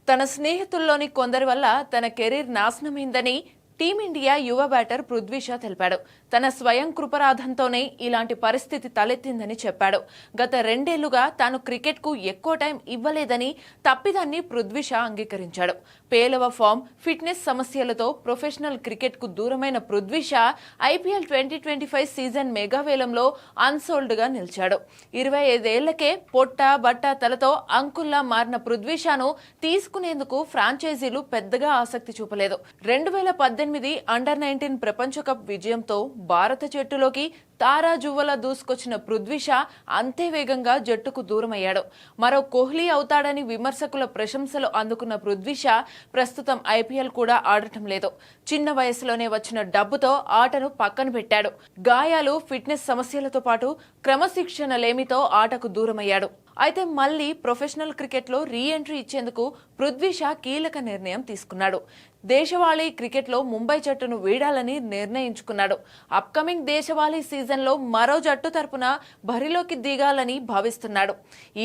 తన స్నేహితుల్లోని కొందరి వల్ల తన కెరీర్ నాశనమైందని టీమిండియా యువ బ్యాటర్ పృథ్వీ షా తెలిపాడు. తన స్వయం కృపరాధంతోనే ఇలాంటి పరిస్థితి తలెత్తిందని చెప్పాడు. గత 2 ఏళ్లుగా తాను క్రికెట్కు ఎక్కువ టైం ఇవ్వలేదని తప్పిదాన్ని పృథ్వీ షా అంగీకరించాడు. పేలవ ఫామ్, ఫిట్నెస్ సమస్యలతో ప్రొఫెషనల్ క్రికెట్కు దూరమైన పృథ్వీ షా ఐపీఎల్ 2025 సీజన్ మెగావేలంలో అన్సోల్డ్గా నిలిచాడు. 25 ఏళ్లకే పొట్ట బట్ట తలతో అంకుల్లా మారిన పృథ్వీ షాను తీసుకునేందుకు ఫ్రాంచైజీలు పెద్దగా ఆసక్తి చూపలేదు. 2018 అండర్-19 ప్రపంచ కప్ విజయంతో భారత జట్టులోకి తారా జువ్వలా దూసుకొచ్చిన పృథ్వీ షా అంతే వేగంగా జట్టుకు దూరమయ్యాడు. మరో కోహ్లీ అవుతాడని విమర్శకుల ప్రశంసలు అందుకున్న పృథ్వీ షా ప్రస్తుతం ఐపీఎల్ కూడా ఆడటం లేదు. చిన్న వయసులోనే వచ్చిన డబ్బుతో ఆటను పక్కన పెట్టాడు. గాయాలు, ఫిట్నెస్ సమస్యలతో పాటు క్రమశిక్షణ లేమితో ఆటకు దూరమయ్యాడు. అయితే మళ్లీ ప్రొఫెషనల్ క్రికెట్లో రీ ఎంట్రీ ఇచ్చేందుకు పృథ్వీ షా కీలక నిర్ణయం తీసుకున్నాడు. దేశవాళీ క్రికెట్లో ముంబై జట్టును వీడాలని నిర్ణయించుకున్నాడు. అప్కమింగ్ దేశవాళీ సీజన్లో మరో జట్టు తరపున బరిలోకి దిగాలని భావిస్తున్నాడు.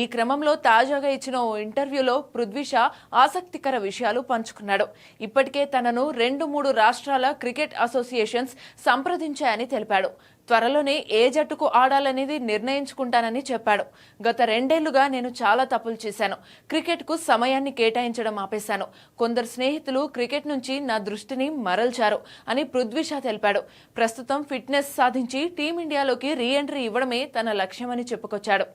ఈ క్రమంలో తాజాగా ఇచ్చిన ఓ ఇంటర్వ్యూలో పృథ్వీ షా ఆసక్తికర విషయాలు పంచుకున్నాడు. ఇప్పటికే తనను 2-3 రాష్ట్రాల క్రికెట్ అసోసియేషన్స్ సంప్రదించాయని తెలిపాడు. త్వరలోనే ఏ జట్టుకు ఆడాలనేది నిర్ణయించుకుంటానని చెప్పాడు. గత 2 ఏళ్లుగా నేను చాలా తప్పులు చేశాను. క్రికెట్కు సమయాన్ని కేటాయించడం ఆపేశాను. కొందరు స్నేహితులు క్రికెట్ నుంచి నా దృష్టిని మరల్చారు అని పృథ్వీ షా తెలిపాడు. ప్రస్తుతం ఫిట్నెస్ సాధించి టీమిండియాలోకి రీ ఎంట్రీ ఇవ్వడమే తన లక్ష్యమని చెప్పుకొచ్చాడు.